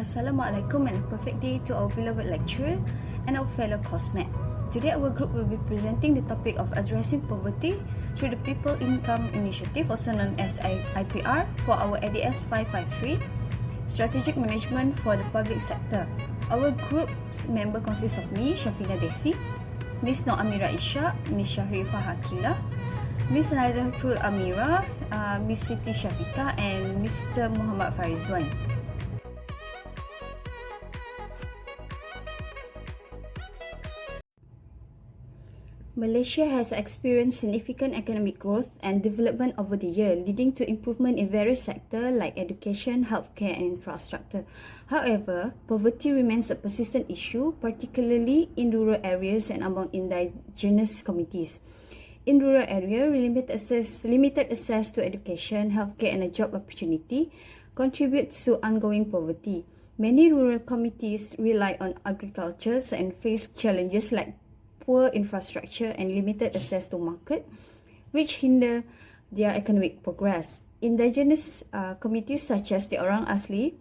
Assalamualaikum and a perfect day to our beloved lecturer and our fellow classmates. Today our group will be presenting the topic of addressing poverty through the People Income Initiative, also known as IPR, for our ADS553, Strategic Management for the Public Sector. Our group's member consists of me, Shafina Desi, Miss Nur Amira Ishak, Miss Shahrifah Hakila, Miss Nadatul Amira, Miss Siti Shafika and Mr. Muhammad Farizwan. Malaysia has experienced significant economic growth and development over the year, leading to improvement in various sectors like education, healthcare and infrastructure. However, poverty remains a persistent issue, particularly in rural areas and among indigenous communities. In rural areas, limited access to education, healthcare and a job opportunity contributes to ongoing poverty. Many rural communities rely on agriculture and face challenges like poor infrastructure and limited access to market, which hinder their economic progress. Indigenous communities such as the Orang Asli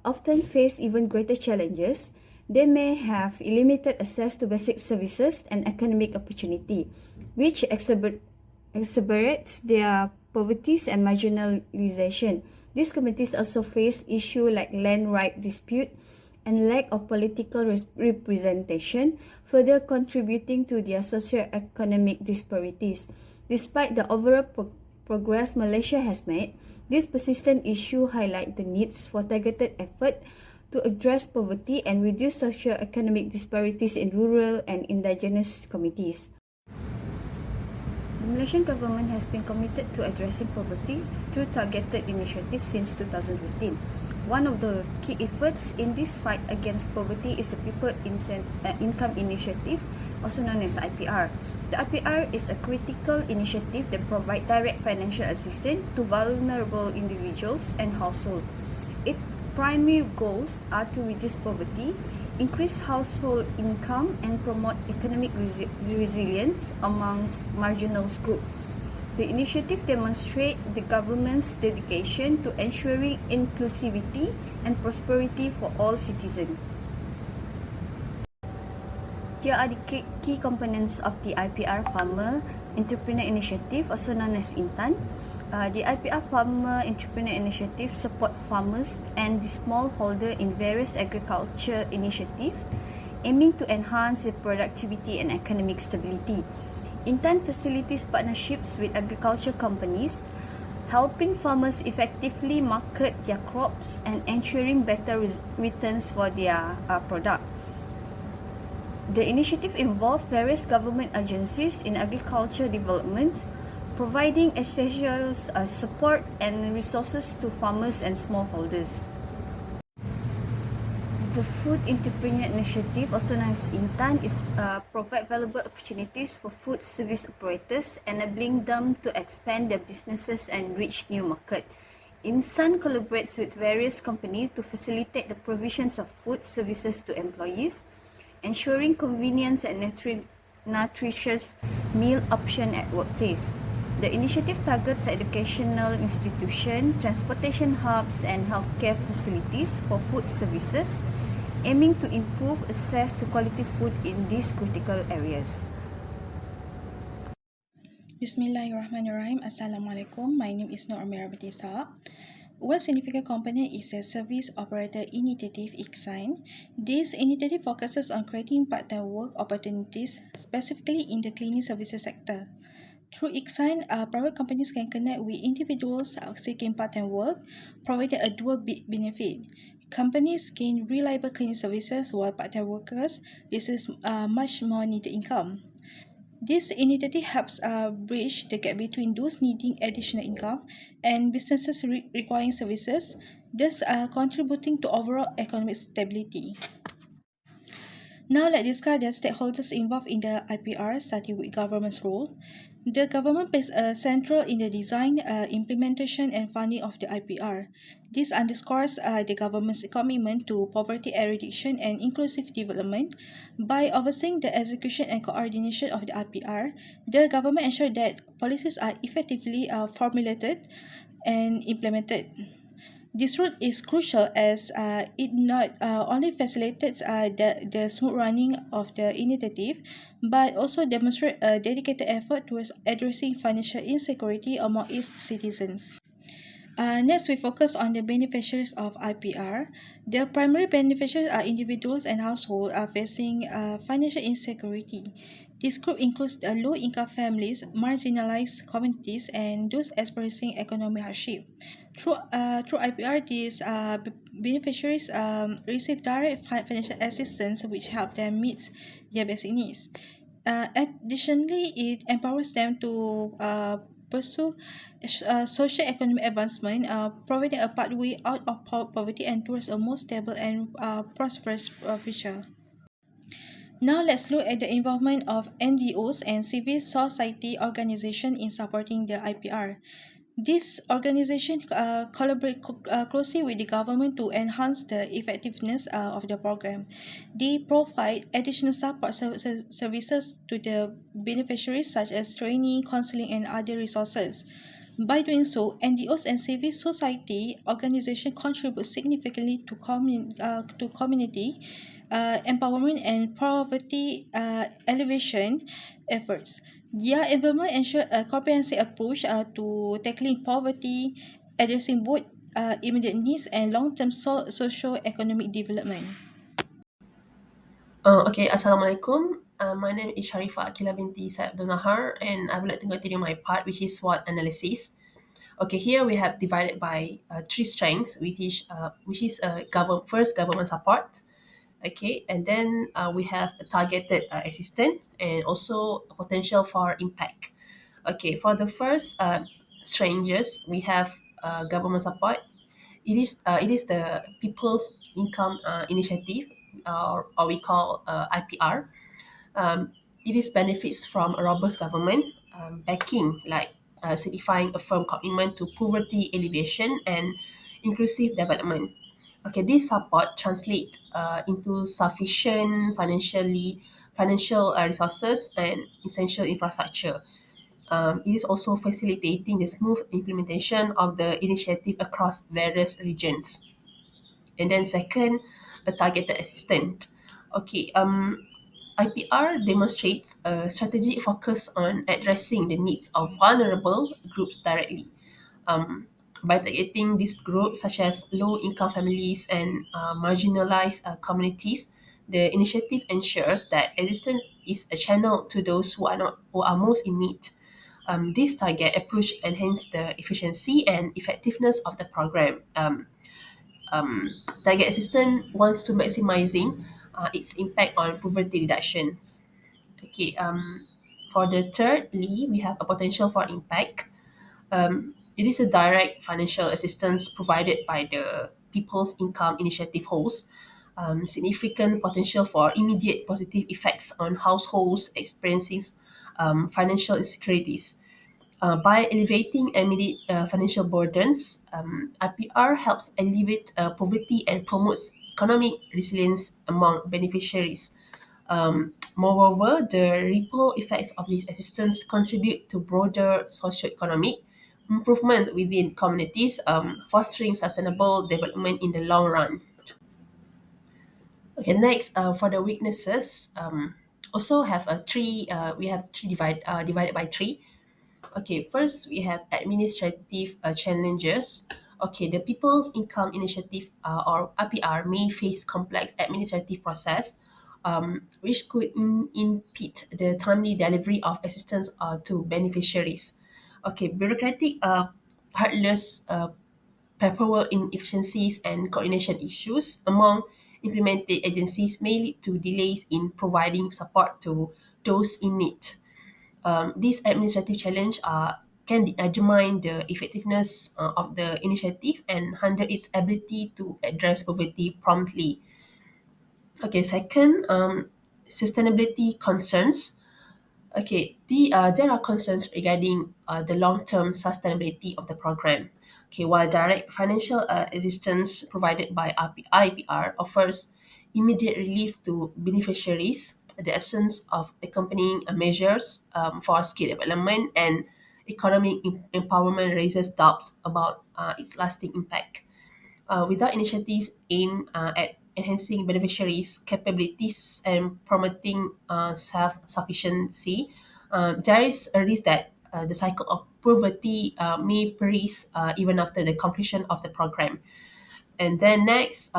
often face even greater challenges. They may have limited access to basic services and economic opportunity, which exacerbates their poverty and marginalization. These communities also face issues like land right dispute and lack of political representation, further contributing to their socio-economic disparities. Despite the overall progress Malaysia has made, this persistent issue highlight the needs for targeted effort to address poverty and reduce socio-economic disparities in rural and indigenous communities. The Malaysian government has been committed to addressing poverty through targeted initiatives since 2015. One of the key efforts in this fight against poverty is the People Income Initiative, also known as IPR. The IPR is a critical initiative that provides direct financial assistance to vulnerable individuals and households. Its primary goals are to reduce poverty, increase household income, and promote economic resilience amongst marginalized groups. The initiative demonstrates the government's dedication to ensuring inclusivity and prosperity for all citizens. Here are the key components of the IPR Farmer Entrepreneur Initiative, also known as INTAN. The IPR Farmer Entrepreneur Initiative supports farmers and the smallholder in various agriculture initiatives, aiming to enhance their productivity and economic stability. INTAN facilitates partnerships with agriculture companies, helping farmers effectively market their crops and ensuring better returns for their product. The initiative involves various government agencies in agriculture development, providing essential support and resources to farmers and smallholders. The Food Entrepreneur Initiative, also known as INTAN, provide valuable opportunities for food service operators, enabling them to expand their businesses and reach new markets. INTAN collaborates with various companies to facilitate the provisions of food services to employees, ensuring convenience and nutritious meal option at workplace. The initiative targets educational institutions, transportation hubs, and healthcare facilities for food services, aiming to improve access to quality food in these critical areas. Bismillahirrahmanirrahim. Assalamualaikum. My name is Nur Amira Batisa. One significant component is the Service Operator Initiative (ICSIN). This initiative focuses on creating part-time work opportunities, specifically in the cleaning services sector. Through ICSIN, private companies can connect with individuals seeking part-time work, providing a dual benefit. Companies gain reliable cleaning services while part-time workers receive much more needed income. This initiative helps bridge the gap between those needing additional income and businesses requiring services, thus contributing to overall economic stability. Now let's discuss the stakeholders involved in the IPR, starting with government's role. The government plays a central in the design, implementation and funding of the IPR. This underscores the government's commitment to poverty eradication and inclusive development. By overseeing the execution and coordination of the IPR, the government ensures that policies are effectively formulated and implemented. This route is crucial as it not only facilitates the smooth running of the initiative, but also demonstrates a dedicated effort towards addressing financial insecurity among its citizens. Next, we focus on the beneficiaries of IPR. The primary beneficiaries are individuals and households are facing financial insecurity. This group includes the low-income families, marginalized communities, and those experiencing economic hardship. Through IPR, these beneficiaries receive direct financial assistance, which help them meet their basic needs. Additionally, it empowers them to pursue social economic advancement, providing a pathway out of poverty and towards a more stable and prosperous future. Now let's look at the involvement of NGOs and civil society organizations in supporting the IPR. This organization collaborate closely with the government to enhance the effectiveness of the program. They provide additional support services to the beneficiaries such as training, counseling, and other resources. By doing so, NGOs and civil society organizations contribute significantly to community empowerment and poverty elevation efforts. Their involvement ensure a comprehensive approach to tackling poverty, addressing both immediate needs and long-term socio-economic development. Okay, Assalamualaikum. My name is Sharifah Akila binti Said Abdul Nahar, and I would like to continue my part, which is SWOT analysis. Okay, here we have divided by three strengths, which is first government support. Okay, and then we have a targeted assistance and also a potential for impact. Okay, for the first strangers, we have government support. It is the People's Income Initiative, or we call IPR. Um, it is benefits from a robust government backing, like certifying a firm commitment to poverty alleviation and inclusive development. Okay, this support translate into sufficient financial resources and essential infrastructure. It is also facilitating the smooth implementation of the initiative across various regions. And then second, a targeted assistant. Okay, IPR demonstrates a strategic focus on addressing the needs of vulnerable groups directly. Um, by targeting these groups, such as low-income families and marginalized communities, the initiative ensures that assistance is a channel to those who are most in need. This target approach enhance the efficiency and effectiveness of the program. Target assistance wants to maximizing its impact on poverty reductions. Okay, for the thirdly, we have a potential for impact. It is a direct financial assistance provided by the People's Income Initiative host. Significant potential for immediate positive effects on households experiencing financial insecurities. By alleviating immediate financial burdens, IPR helps alleviate poverty and promotes economic resilience among beneficiaries. Moreover, the ripple effects of this assistance contribute to broader socio-economic improvement within communities, fostering sustainable development in the long run. Okay, next, for the weaknesses, also have a three. We have divided by three. Okay, first we have administrative challenges. Okay, the People's Income Initiative, or IPR, may face complex administrative process, which could impede the timely delivery of assistance to beneficiaries. Okay, bureaucratic, heartless paperwork inefficiencies and coordination issues among implemented agencies may lead to delays in providing support to those in need. These administrative challenge can determine the effectiveness of the initiative and hinder its ability to address poverty promptly. Okay, second, sustainability concerns. Okay, there are concerns regarding the long-term sustainability of the program. Okay, while direct financial assistance provided by IPR offers immediate relief to beneficiaries, the absence of accompanying measures for skill development and economic empowerment raises doubts about its lasting impact. Without initiative aimed at enhancing beneficiaries' capabilities and promoting self-sufficiency, there is a risk that the cycle of poverty may persist even after the completion of the program. And then next,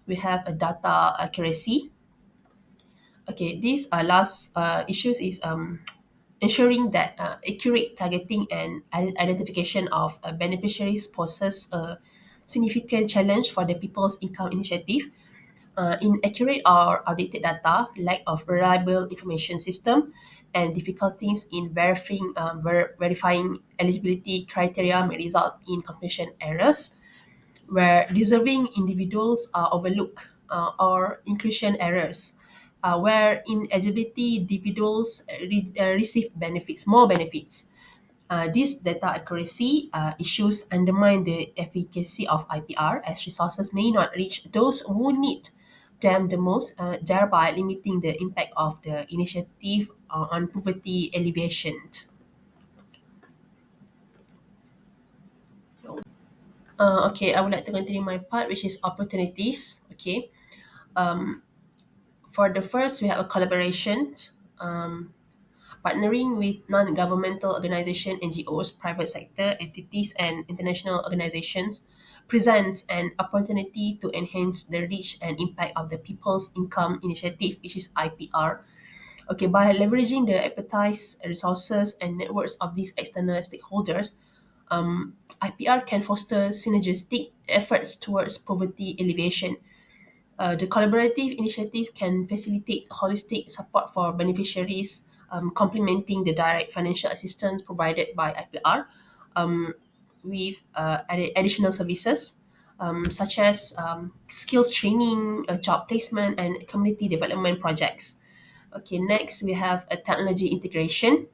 we have a data accuracy. Okay, this last issues is ensuring that accurate targeting and identification of beneficiaries poses a significant challenge for the People's Income Initiative. Inaccurate or outdated data, lack of reliable information system, and difficulties in verifying eligibility criteria may result in completion errors where deserving individuals are overlooked or inclusion errors, where ineligibility individuals receive benefits, more benefits. This data accuracy issues undermine the efficacy of IPR as resources may not reach those who need them the most, thereby limiting the impact of the initiative on poverty alleviation. Okay, I would like to continue my part, which is opportunities. Okay, for the first, we have a collaboration, um, partnering with non-governmental organization, NGOs, private sector entities, and international organizations presents an opportunity to enhance the reach and impact of the People's Income Initiative, which is IPR. Okay, by leveraging the expertise, resources, and networks of these external stakeholders, IPR can foster synergistic efforts towards poverty alleviation. The collaborative initiative can facilitate holistic support for beneficiaries, complementing the direct financial assistance provided by IPR with additional services such as skills training, job placement, and community development projects. Okay, next we have a technology integration.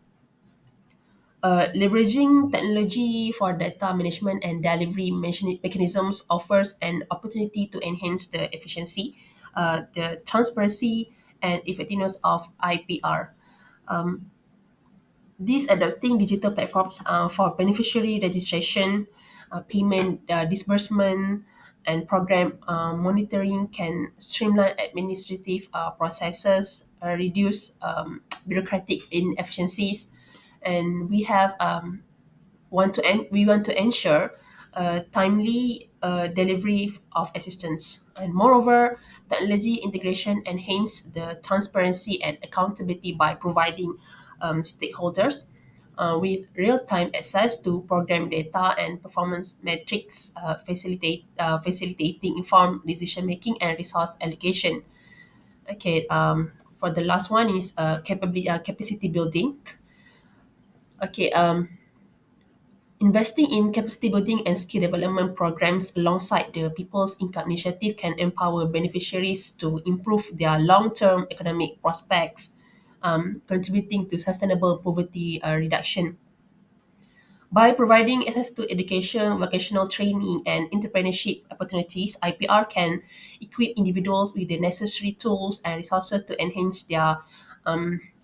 Leveraging technology for data management and delivery mechanisms offers an opportunity to enhance the efficiency, the transparency, and effectiveness of IPR. These adopting digital platforms for beneficiary registration, payment disbursement, and program monitoring can streamline administrative processes, reduce bureaucratic inefficiencies, and we want to ensure timely delivery of assistance. And moreover, technology integration enhance the transparency and accountability by providing stakeholders with real-time access to program data and performance metrics, facilitating informed decision making and resource allocation. Okay, for the last one is capacity building. Okay, investing in capacity building and skill development programs alongside the People's Income Initiative can empower beneficiaries to improve their long-term economic prospects, contributing to sustainable poverty reduction. By providing access to education, vocational training, and entrepreneurship opportunities, IPR can equip individuals with the necessary tools and resources to enhance their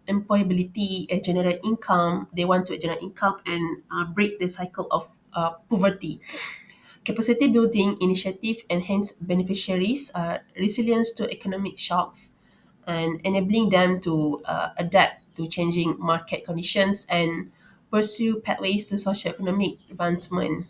employability and generate income. They want to generate income and break the cycle of poverty. Capacity building initiative enhance beneficiaries' resilience to economic shocks and enabling them to adapt to changing market conditions and pursue pathways to socioeconomic advancement.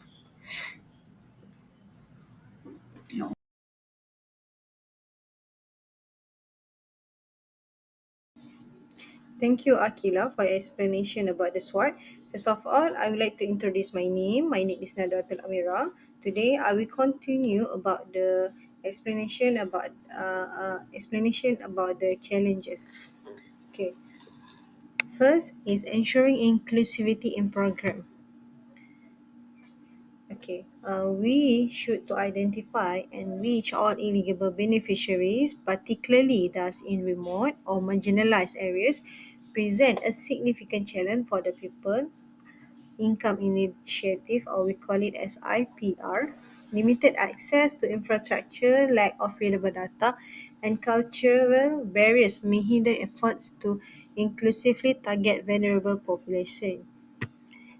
Thank you, Akila, for your explanation about the SWOT. First of all, I would like to introduce my name. My name is Nadratul Amira. Today, I will continue about the explanation about the challenges. Okay, first is ensuring inclusivity in program. Okay, we should to identify and reach all eligible beneficiaries, particularly those in remote or marginalized areas, present a significant challenge for the people income initiative, or we call it as IPR. Limited access to infrastructure, lack of reliable data, and cultural barriers may hinder efforts to inclusively target vulnerable population.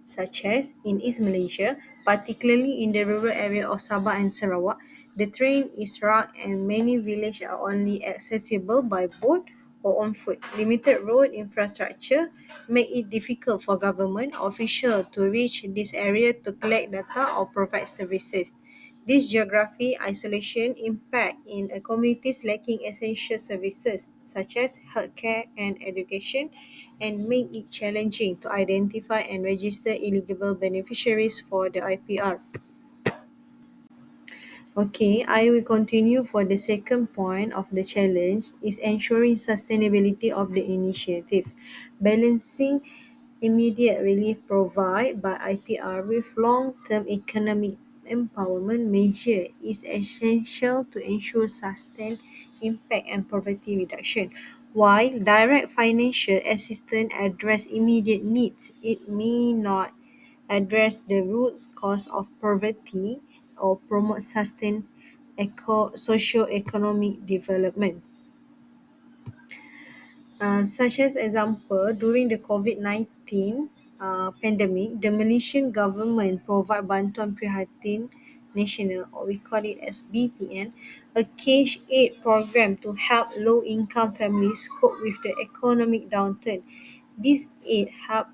such as in East Malaysia, particularly in the rural area of Sabah and Sarawak. The terrain is rugged and many villages are only accessible by boat or on foot. Limited road infrastructure make it difficult for government officials to reach this area to collect data or provide services. This geography isolation impact in a communities lacking essential services such as healthcare and education and make it challenging to identify and register eligible beneficiaries for the IPR. Okay, I will continue for the second point of the challenge is ensuring sustainability of the initiative. Balancing immediate relief provided by IPR with long-term economic empowerment measure is essential to ensure sustained impact and poverty reduction. While direct financial assistance address immediate needs, it may not address the root cause of poverty or promote sustained socio-economic development. Such as example, during the COVID-19 pandemic, the Malaysian government provide Bantuan Prihatin Nasional, or we call it as BPN, a cash aid program to help low-income families cope with the economic downturn. This aid helped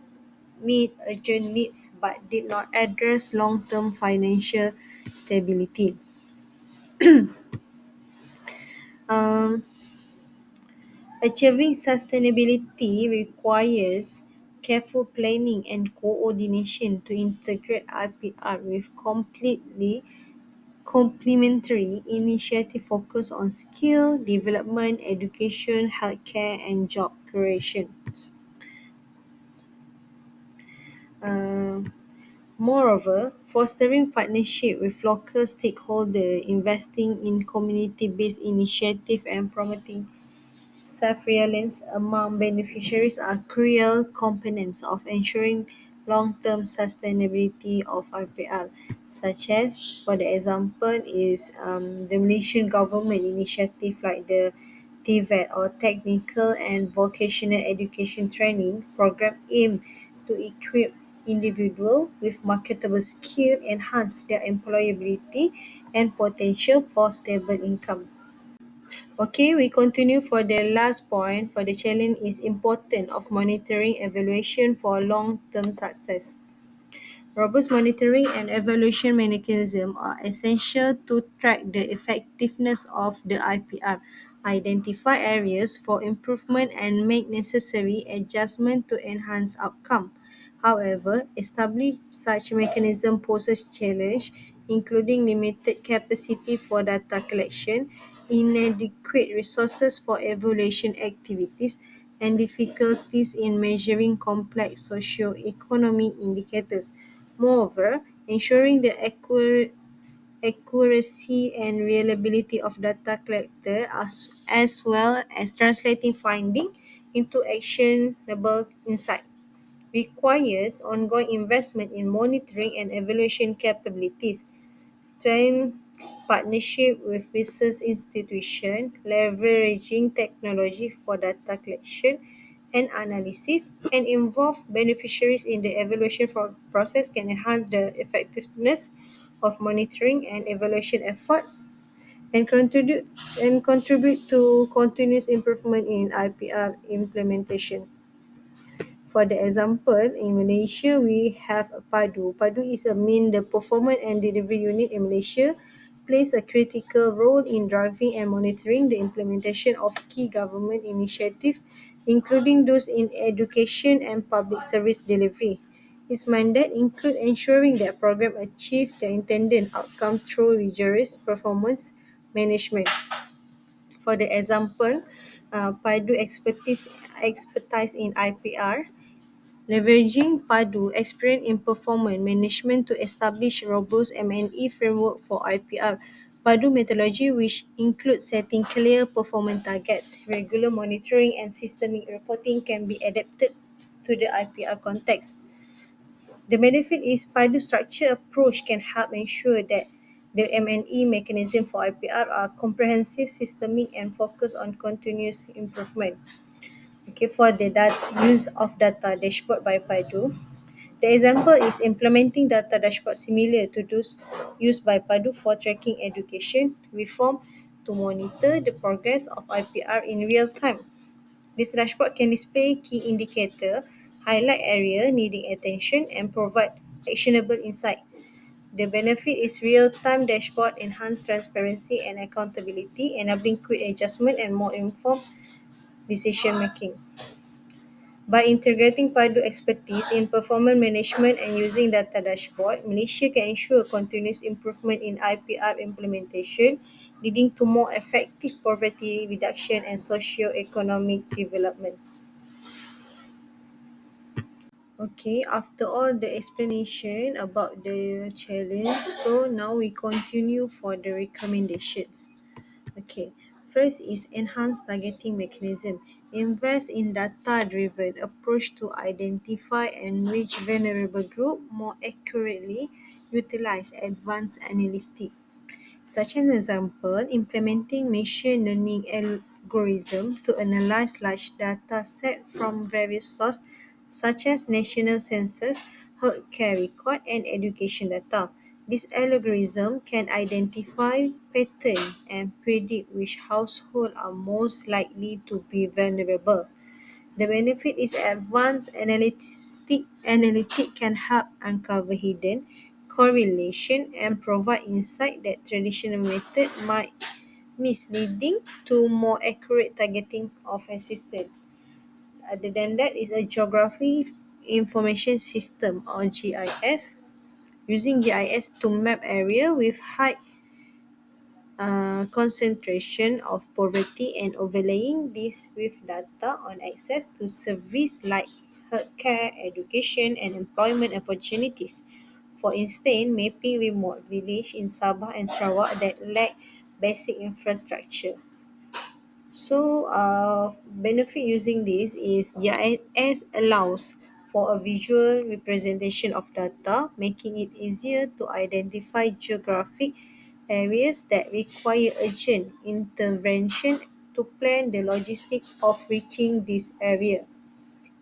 meet urgent needs but did not address long-term financial stability. Um, Achieving sustainability requires careful planning and coordination to integrate IPR with completely complementary initiatives focused on skill development, education, healthcare, and job creations. Uh, Moreover, fostering partnership with local stakeholders, investing in community-based initiatives, and promoting self-reliance among beneficiaries are crucial components of ensuring long-term sustainability of RPR, such as, for the example, is the Malaysian government initiative like the TVET or Technical and Vocational Education Training program aim to equip individuals with marketable skill, enhance their employability, and potential for stable income. Okay, we continue for the last point for the challenge is important of monitoring evaluation for long-term success. Robust monitoring and evaluation mechanisms are essential to track the effectiveness of the IPR, identify areas for improvement and make necessary adjustment to enhance outcome. However, establish such mechanism poses challenge, including limited capacity for data collection, inadequate resources for evaluation activities, and difficulties in measuring complex socio-economic indicators. Moreover, ensuring the accuracy and reliability of data collected as well as translating finding into actionable insight requires ongoing investment in monitoring and evaluation capabilities, strengthen partnership with research institutions, leveraging technology for data collection and analysis, and involve beneficiaries in the evaluation process can enhance the effectiveness of monitoring and evaluation effort and contribute to continuous improvement in IPR implementation. For the example, in Malaysia, we have a PADU. PADU is a mean the performance and delivery unit in Malaysia plays a critical role in driving and monitoring the implementation of key government initiatives, including those in education and public service delivery. Its mandate include ensuring that program achieve the intended outcome through rigorous performance management. For the example, PADU expertise in IPR, leveraging PADU experience in performance management to establish robust M&E framework for IPR. PADU methodology, which includes setting clear performance targets, regular monitoring, and systemic reporting, can be adapted to the IPR context. The benefit is PADU structure approach can help ensure that the M&E mechanism for IPR are comprehensive, systemic, and focused on continuous improvement. Okay, for the use of data dashboard by PADU, The example is implementing data dashboard similar to those used by PADU for tracking education reform to monitor the progress of IPR in real time. This dashboard can display key indicator, highlight area needing attention, and provide actionable insight. The benefit is real-time dashboard, enhanced transparency and accountability, enabling quick adjustment and more informed decision making. By integrating PADU expertise in performance management and using data dashboard, Malaysia can ensure continuous improvement in IPR implementation, leading to more effective poverty reduction and socio-economic development. Okay, after all the explanation about the challenge, so now we continue for the recommendations. Okay, first is enhanced targeting mechanism. Invest in data-driven approach to identify and reach vulnerable group more accurately. Utilize advanced analytics. Such an example, implementing machine learning algorithm to analyze large data set from various sources such as national census, healthcare record, and education data. This algorithm can identify patterns and predict which households are most likely to be vulnerable. The benefit is advanced analytic can help uncover hidden correlation and provide insight that traditional method might misleading to more accurate targeting of assistance. Other than that is a geography information system or GIS. Using GIS to map area with high concentration of poverty and overlaying this with data on access to service like healthcare, education, and employment opportunities. For instance, mapping remote village in Sabah and Sarawak that lack basic infrastructure. So, benefit using this is GIS allows for a visual representation of data, making it easier to identify geographic areas that require urgent intervention to plan the logistics of reaching this area.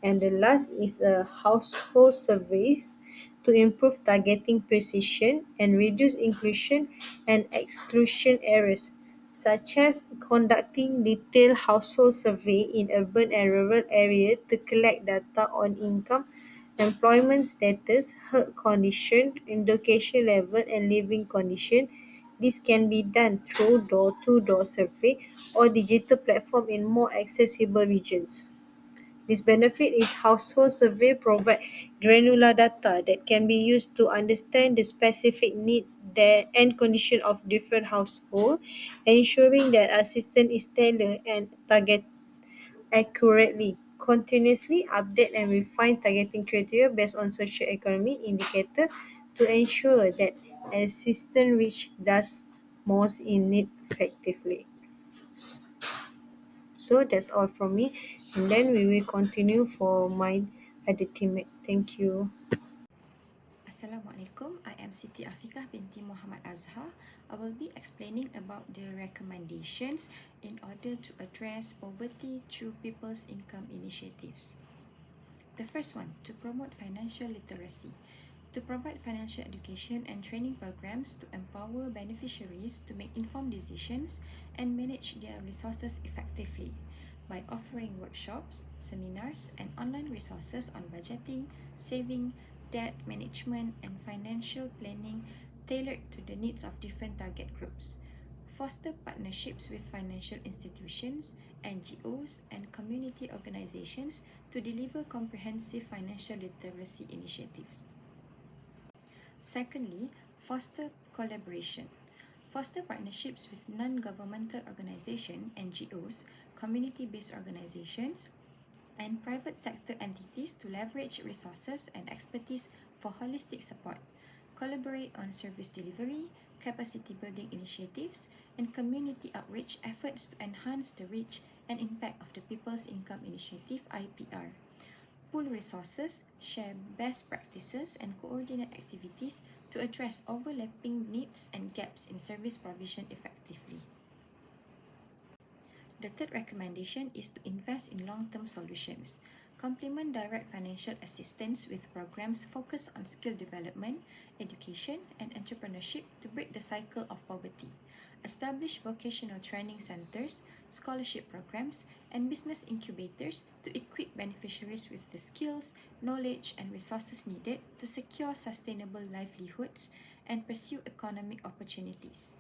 And the last is a household surveys to improve targeting precision and reduce inclusion and exclusion errors, such as conducting detailed household survey in urban and rural areas to collect data on income, employment status, health condition, education level, and living condition. This can be done through door-to-door survey or digital platform in more accessible regions. This benefit is household survey provide granular data that can be used to understand the specific need and condition of different households, ensuring that assistance is tailored and target accurately. Continuously update and refine targeting criteria based on socio-economic indicator to ensure that assistance reach those most in need effectively. So that's all from me, and then we will continue for my other teammate. Thank you. Assalamualaikum, I am Siti Afiqah binti Muhammad Azhar. I will be explaining about the recommendations in order to address poverty through people's income initiatives. The first one, to promote financial literacy. To provide financial education and training programs to empower beneficiaries to make informed decisions and manage their resources effectively by offering workshops, seminars, and online resources on budgeting, saving, debt management, and financial planning tailored to the needs of different target groups. Foster partnerships with financial institutions, NGOs, and community organizations to deliver comprehensive financial literacy initiatives. Secondly, foster collaboration. Foster partnerships with non-governmental organizations, NGOs, community-based organizations, and private sector entities to leverage resources and expertise for holistic support. Collaborate on service delivery, capacity building initiatives, and community outreach efforts to enhance the reach and impact of the People's Income Initiative (IPR). Pool resources, share best practices, and coordinate activities to address overlapping needs and gaps in service provision effectively. The third recommendation is to invest in long-term solutions. complement direct financial assistance with programs focused on skill development, education, and entrepreneurship to break the cycle of poverty. Establish vocational training centers, scholarship programs, and business incubators to equip beneficiaries with the skills, knowledge, and resources needed to secure sustainable livelihoods and pursue economic opportunities.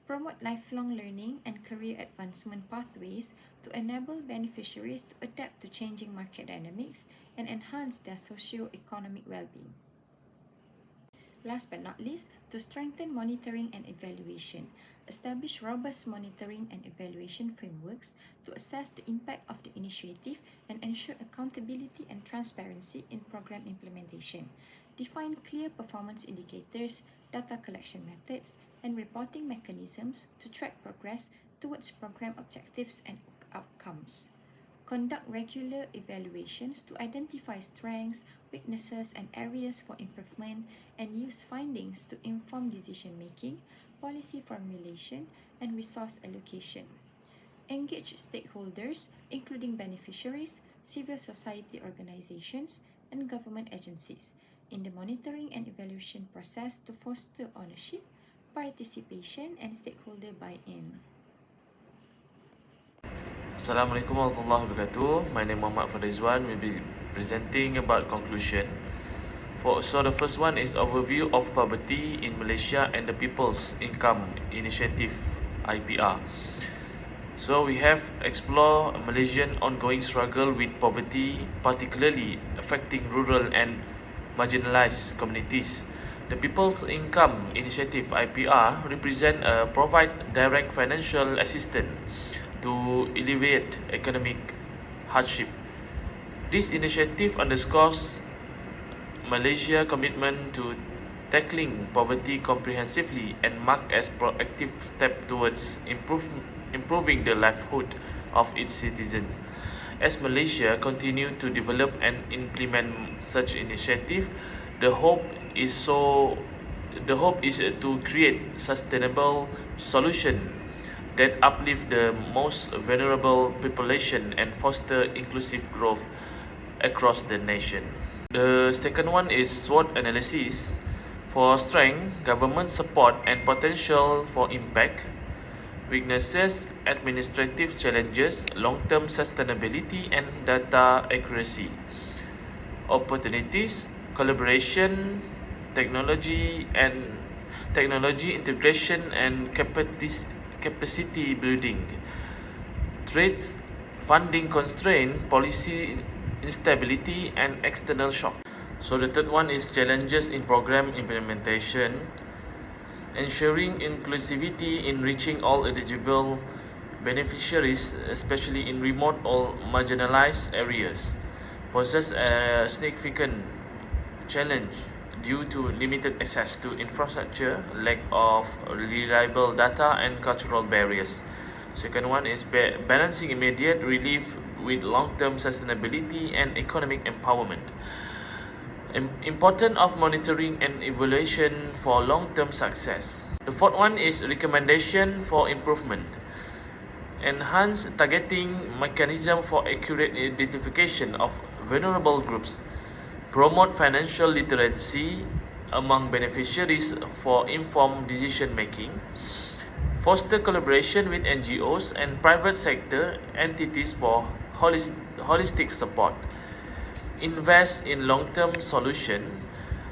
Promote lifelong learning and career advancement pathways to enable beneficiaries to adapt to changing market dynamics and enhance their socio-economic well-being. Last but not least, to strengthen monitoring and evaluation, establish robust monitoring and evaluation frameworks to assess the impact of the initiative and ensure accountability and transparency in program implementation. Define clear performance indicators, data collection methods, and reporting mechanisms to track progress towards program objectives and outcomes. Conduct regular evaluations to identify strengths, weaknesses, and areas for improvement, and use findings to inform decision-making, policy formulation, and resource allocation. Engage stakeholders, including beneficiaries, civil society organizations, and government agencies, in the monitoring and evaluation process to foster ownership, participation, and stakeholder buy-in. Assalamualaikum warahmatullahi wabarakatuh. My name is Muhammad Fadizwan. We'll be presenting about conclusion. So the first one is overview of poverty in Malaysia and the People's Income Initiative (IPR). So we have explored Malaysian ongoing struggle with poverty, particularly affecting rural and marginalized communities. The People's Income Initiative (IPR) provide direct financial assistance to alleviate economic hardship. This initiative underscores Malaysia's commitment to tackling poverty comprehensively and mark as proactive step towards improving the livelihood of its citizens. As Malaysia continue to develop and implement such initiative, the hope is to create sustainable solution that uplift the most vulnerable population and foster inclusive growth across the nation. The second one is SWOT analysis. For strength, government support and potential for impact, weaknesses, administrative challenges, long-term sustainability and data accuracy, opportunities, collaboration, technology integration and capacity building, threats, funding constraint, policy instability, and external shock. So the third one is challenges in program implementation, ensuring inclusivity in reaching all eligible beneficiaries, especially in remote or marginalized areas, poses a significant challenge due to limited access to infrastructure, lack of reliable data, and cultural barriers. Second one is balancing immediate relief with long-term sustainability and economic empowerment. Importance of monitoring and evaluation for long-term success. The fourth one is recommendation for improvement. Enhance targeting mechanism for accurate identification of vulnerable groups. Promote financial literacy among beneficiaries for informed decision making. Foster collaboration with NGOs and private sector entities for holistic support. Invest in long-term solutions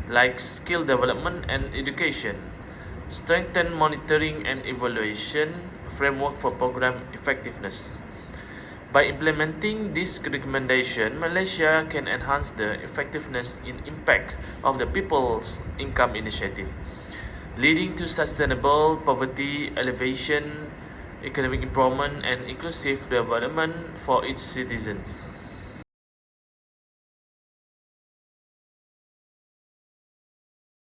like skill development and education. Strengthen monitoring and evaluation framework for program effectiveness. By implementing this recommendation, Malaysia can enhance the effectiveness and impact of the People's Income Initiative, leading to sustainable poverty alleviation, economic improvement, and inclusive development for its citizens.